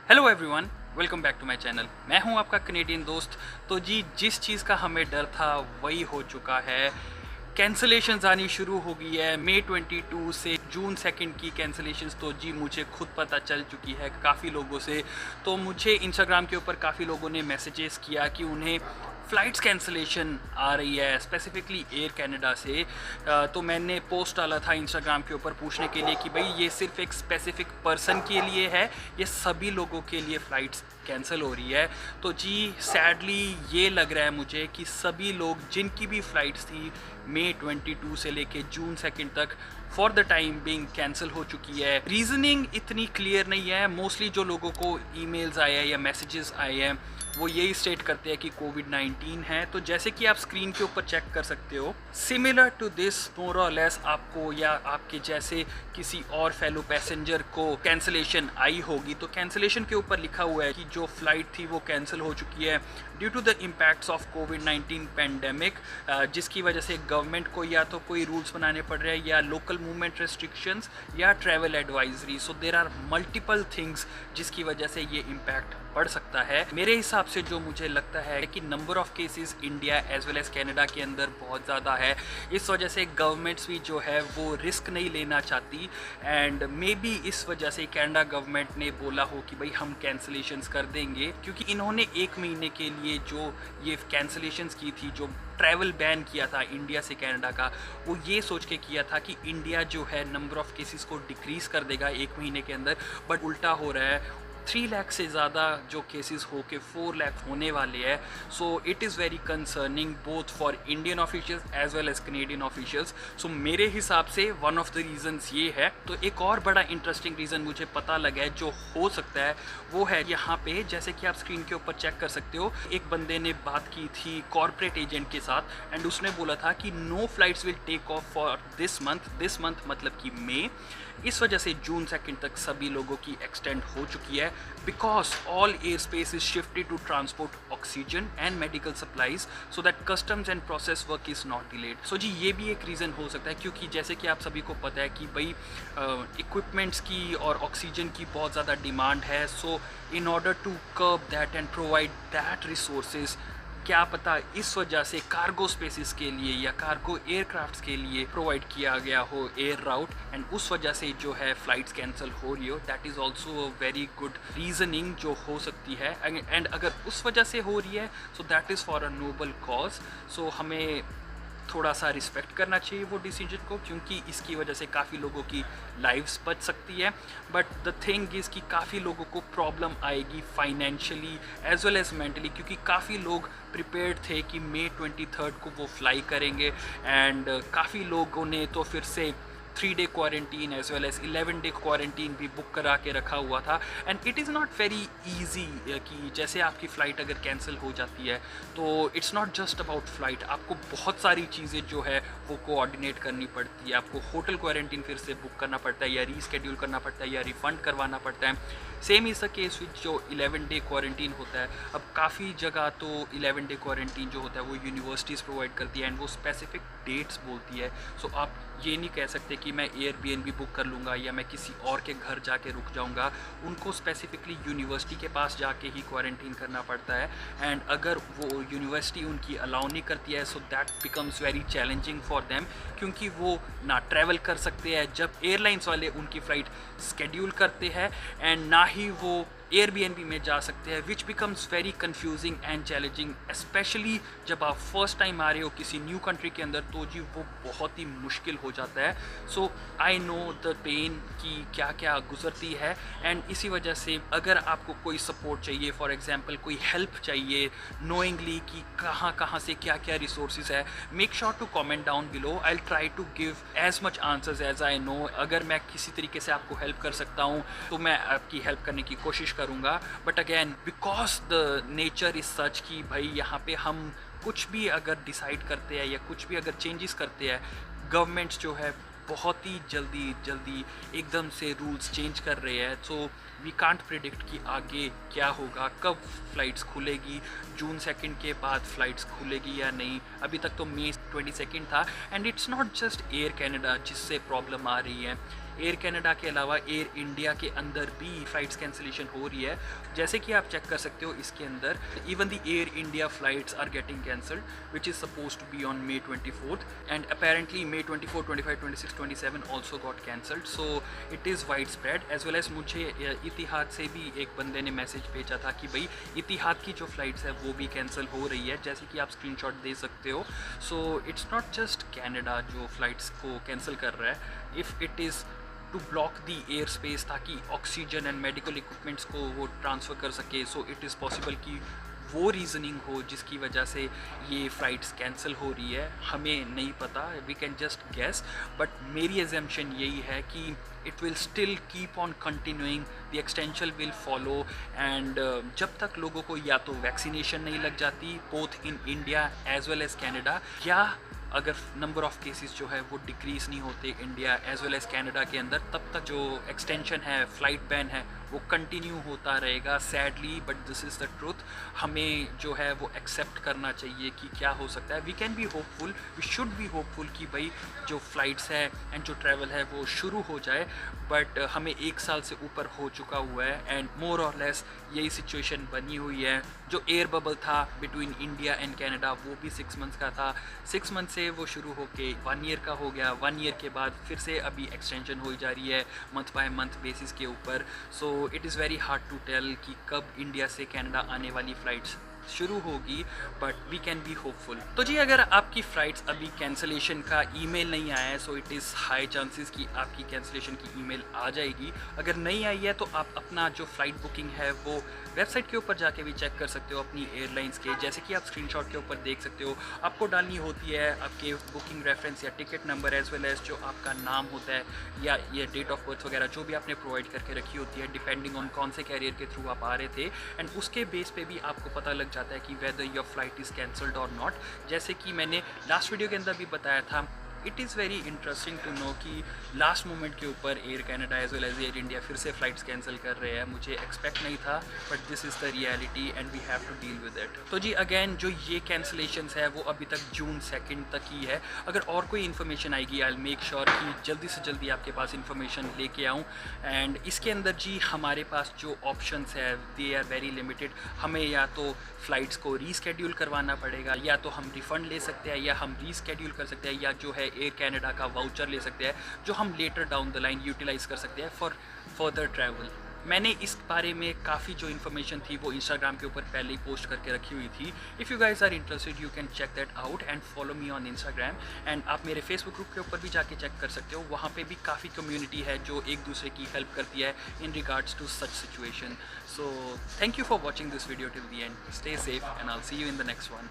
Hello everyone, welcome back to my channel. मैं हूं आपका कनेडियन दोस्त। तो जी, जिस चीज़ का हमें डर था वही हो चुका है। कैंसलेशंस आनी शुरू हो गई है। मई 22 से जून 2 की कैंसलेशंस तो जी मुझे खुद पता चल चुकी है काफ़ी लोगों से। तो मुझे इंस्टाग्राम के ऊपर काफ़ी लोगों ने मैसेजेस किया कि उन्हें फ़्लाइट्स कैंसलेशन आ रही है, स्पेसिफिकली एयर कनाडा से। तो मैंने पोस्ट डाला था इंस्टाग्राम के ऊपर पूछने के लिए कि भाई ये सिर्फ एक स्पेसिफिक पर्सन के लिए है, ये सभी लोगों के लिए फ़्लाइट्स कैंसिल हो रही है। तो जी सैडली ये लग रहा है मुझे कि सभी लोग जिनकी भी फ़्लाइट्स थी मई 22 से लेके जून 2 तक for the time being cancel हो चुकी है। रीजनिंग इतनी क्लियर नहीं है। मोस्टली जो लोगों को ईमेल्स आए हैं या मैसेजेस आए हैं वो यही स्टेट करते हैं कि कोविड-19 है। तो जैसे कि आप स्क्रीन के ऊपर चेक कर सकते हो, सिमिलर टू दिस मोर और लेस आपको या आपके जैसे किसी और फेलो पैसेंजर को कैंसलेशन आई होगी। तो कैंसलेशन के ऊपर लिखा हुआ है कि जो फ्लाइट थी वो कैंसिल हो चुकी है due to the impacts of कोविड-19 पैंडेमिक, जिसकी वजह से गवर्नमेंट को या तो कोई रूल्स बनाने पड़ रहे हैं या लोकल मूवमेंट रेस्ट्रिक्शंस या travel advisory. So there are multiple things जिसकी वजह से ये इम्पैक्ट पड़ सकता है। मेरे हिसाब से जो मुझे लगता है कि number of cases India as well as Canada के अंदर बहुत ज़्यादा है। इस वजह से गवर्नमेंट्स भी जो है वो रिस्क नहीं लेना चाहती एंड मे बी इस वजह से कनाडा गवर्नमेंट ने बोला हो कि भाई हम कैंसलेशंस कर देंगे, क्योंकि इन्होंने 1 महीने के लिए जो ये कैंसलेशंस की थी, जो ट्रैवल बैन किया था इंडिया से कनाडा का, वो ये सोच के किया था कि इंडिया जो है नंबर ऑफ केसेस को डिक्रीज़ कर देगा 1 महीने के अंदर। बट उल्टा हो रहा है। 3 लाख से ज़्यादा जो केसेस हो के 4 लाख होने वाले हैं। So it is very concerning both for Indian officials as well as Canadian officials. So मेरे हिसाब से वन ऑफ द रीज़न्स ये है। तो एक और बड़ा इंटरेस्टिंग रीज़न मुझे पता लगा है जो हो सकता है, वो है यहाँ पे, जैसे कि आप स्क्रीन के ऊपर चेक कर सकते हो, एक बंदे ने बात की थी कॉर्पोरेट एजेंट के साथ एंड उसने बोला था कि no flights will take off for this month मतलब कि मई। इस वजह से जून 2 तक सभी लोगों की एक्सटेंड हो चुकी है because all air space is shifted to transport oxygen and medical supplies so that customs and process work is not delayed. So जी ये भी एक रीज़न हो सकता है, क्योंकि जैसे कि आप सभी को पता है कि भाई इक्विपमेंट्स की और ऑक्सीजन की बहुत ज़्यादा डिमांड है। So in order to curb that and provide that resources, क्या पता इस वजह से कार्गो स्पेसिस के लिए या कार्गो एयरक्राफ्ट्स के लिए प्रोवाइड किया गया हो एयर राउट एंड उस वजह से जो है फ़्लाइट्स कैंसिल हो रही हो। That is also a very good reasoning जो हो सकती है। एंड अगर उस वजह से हो रही है so that is for a noble cause. So हमें थोड़ा सा रिस्पेक्ट करना चाहिए वो डिसीजन को, क्योंकि इसकी वजह से काफ़ी लोगों की लाइफ्स बच सकती है। बट द थिंग इज़ कि काफ़ी लोगों को प्रॉब्लम आएगी financially as well as mentally, क्योंकि काफ़ी लोग प्रिपेयर्ड थे कि मई 23 को वो फ्लाई करेंगे एंड काफ़ी लोगों ने तो फिर से 3 day quarantine as well as 11 day quarantine भी बुक करा के रखा हुआ था। And it is not very easy कि जैसे आपकी फ़्लाइट अगर कैंसिल हो जाती है तो it's not just about flight, आपको बहुत सारी चीज़ें जो है वो कोऑर्डिनेट करनी पड़ती है। आपको होटल क्वारंटीन फिर से बुक करना पड़ता है या रीस्केड्यूल करना पड़ता है या रिफ़ंड करवाना पड़ता है। Same is the case with जो 11 डे क्वारंटीन होता है। अब काफ़ी जगह तो 11 डे क्वारंटीन जो होता है वो यूनिवर्सिटीज़ प्रोवाइड करती है एंड वो स्पेसिफिक डेट्स बोलती है। सो आप ये नहीं कह सकते कि मैं एयरबीएनबी बुक कर लूँगा या मैं किसी और के घर जाके रुक जाऊँगा। उनको स्पेसिफिकली यूनिवर्सिटी के पास जाके ही क्वारंटीन करना पड़ता है एंड अगर वो यूनिवर्सिटी उनकी अलाउ नहीं करती है so that becomes very challenging for them, क्योंकि वो ना ट्रैवल कर सकते हैं जब एयरलाइंस वाले उनकी फ़्लाइट स्केड्यूल करते हैं एंड ना ही वो एयरबीएनबी में जा सकते हैं, which becomes very confusing and challenging, specially जब आप फर्स्ट टाइम आ रहे हो किसी न्यू कंट्री के अंदर। तो जी वो बहुत ही मुश्किल हो जाता है। सो आई नो द पेन कि क्या क्या गुजरती है एंड इसी वजह से अगर आपको कोई सपोर्ट चाहिए, फॉर एग्जांपल कोई हेल्प चाहिए नोइंगली कि कहाँ कहाँ से क्या क्या रिसोर्सेज है, make sure to comment down below. I will try to give as much answers as I know. अगर मैं किसी तरीके से आपको हेल्प कर सकता हूँ तो मैं आपकी हेल्प करने की कोशिश करूँगा। But again because the nature is such कि भाई यहाँ पे हम कुछ भी अगर डिसाइड करते हैं या कुछ भी अगर चेंजेस करते हैं, गवर्नमेंट्स जो है बहुत ही जल्दी एकदम से रूल्स चेंज कर रहे हैं। सो वी कांट प्रिडिक्ट कि आगे क्या होगा, कब फ़्लाइट्स खुलेगी, जून 2 के बाद फ़्लाइट्स खुलेगी या नहीं। अभी तक तो मई 22 था and it's not just air Canada जिससे प्रॉब्लम आ रही है। एयर कनाडा के अलावा एयर इंडिया के अंदर भी फ़्लाइट्स कैंसिलेशन हो रही है। जैसे कि आप चेक कर सकते हो इसके अंदर, even the Air India flights are getting cancelled which is suppose to be on May 24th and apparently May 24, 25, 26, 27 also got cancelled. So it is wide spread as well as मुझे Etihad से भी एक बंदे ने message भेजा था कि भाई इतिहाद की जो फ़्लाइट्स है वो भी कैंसिल हो रही है, जैसे कि आप स्क्रीनशॉट दे सकते हो। So it's not just Canada जो फ़्लाइट्स को कैंसिल कर रहा है, if it is to block the air space ताकि ऑक्सीजन एंड मेडिकल इक्विपमेंट्स को वो ट्रांसफ़र कर सके। सो इट इज़ पॉसिबल कि वो रीज़निंग हो जिसकी वजह से ये फ़्लाइट्स कैंसिल हो रही है। हमें नहीं पता, we can just guess, but मेरी एजम्पशन यही है कि it will still keep on continuing, the extension will follow and जब तक लोगों को या तो वैक्सीनेशन नहीं लग जाती both in India as well as Canada, या अगर नंबर ऑफ़ केसेस जो है वो डिक्रीज़ नहीं होते India as well as Canada के अंदर, तब तक जो एक्सटेंशन है, फ़्लाइट बैन है, वो कंटिन्यू होता रहेगा। Sadly but this is the truth. हमें जो है वो एक्सेप्ट करना चाहिए कि क्या हो सकता है। We can be hopeful, we should be hopeful कि भाई जो फ़्लाइट्स है एंड जो ट्रैवल है वो शुरू हो जाए, बट हमें 1 साल से ऊपर हो चुका हुआ है एंड मोर और लेस यही सिचुएशन बनी हुई है। जो एयर बबल था बिटवीन इंडिया एंड कैनेडा वो भी 6 मंथ्स का था, 6 मंथ से वो शुरू होके 1 ईयर का हो गया, 1 ईयर के बाद फिर से अभी एक्सटेंशन हो जा रही है मंथ बाय मंथ बेसिस के ऊपर। So it is very hard to tell कि कब इंडिया से कैनेडा आने वाली फ़्लाइट्स शुरू होगी, but we can be hopeful. तो जी अगर आपकी फ़्लाइट्स अभी कैंसिलेशन का ईमेल नहीं आया है, सो इट इज़ हाई चांसेस कि आपकी कैंसिलेशन की ईमेल आ जाएगी। अगर नहीं आई है तो आप अपना जो फ़्लाइट बुकिंग है वो वेबसाइट के ऊपर जाके भी चेक कर सकते हो अपनी एयरलाइंस के, जैसे कि आप स्क्रीनशॉट के ऊपर देख सकते हो। आपको डालनी होती है आपके बुकिंग रेफरेंस या ticket number as well as जो आपका नाम होता है या ये डेट ऑफ बर्थ वगैरह जो भी आपने प्रोवाइड करके रखी होती है, डिपेंडिंग ऑन कौन से कैरियर के थ्रू आप आ रहे थे, एंड उसके बेस पे भी आपको पता लग जाता है कि whether your flight is cancelled और नॉट। जैसे कि मैंने लास्ट वीडियो के अंदर भी बताया था, it is very interesting to know कि लास्ट मोमेंट के ऊपर Air Canada as well as Air India फिर से फ़्लाइट्स कैंसिल कर रहे हैं। मुझे एक्सपेक्ट नहीं था, but this is the reality and we have to deal with it. तो जी अगेन जो ये कैंसिलेशंस है वो अभी तक June 2 तक ही है। अगर और कोई इन्फॉर्मेशन आएगी आई विल मेक श्योर कि जल्दी से जल्दी आपके पास इन्फॉर्मेशन लेके आऊँ। एंड इसके अंदर जी हमारे पास जो ऑप्शंस है दे आर वेरी लिमिटेड। हमें या तो फ़्लाइट्स को रीस्केड्यूल करवाना पड़ेगा, या तो हम रिफ़ंड ले सकते हैं, या हम रीस्केड्यूल कर सकते हैं, या जो है एयर कनाडा का वाउचर ले सकते हैं जो हम later down the line utilize कर सकते हैं फॉर फर्दर ट्रैवल। मैंने इस बारे में काफ़ी जो इन्फॉर्मेशन थी वो इंस्टाग्राम के ऊपर पहले ही पोस्ट करके रखी हुई थी। If you guys are interested you can check that out and follow me on Instagram. And आप मेरे फेसबुक ग्रुप के ऊपर भी जाके चेक कर सकते हो, वहाँ पे भी काफ़ी कम्युनिटी है जो एक दूसरे की हेल्प करती है in regards to such situation. So thank you for watching this video till the end. Stay safe and I will see you in the next one.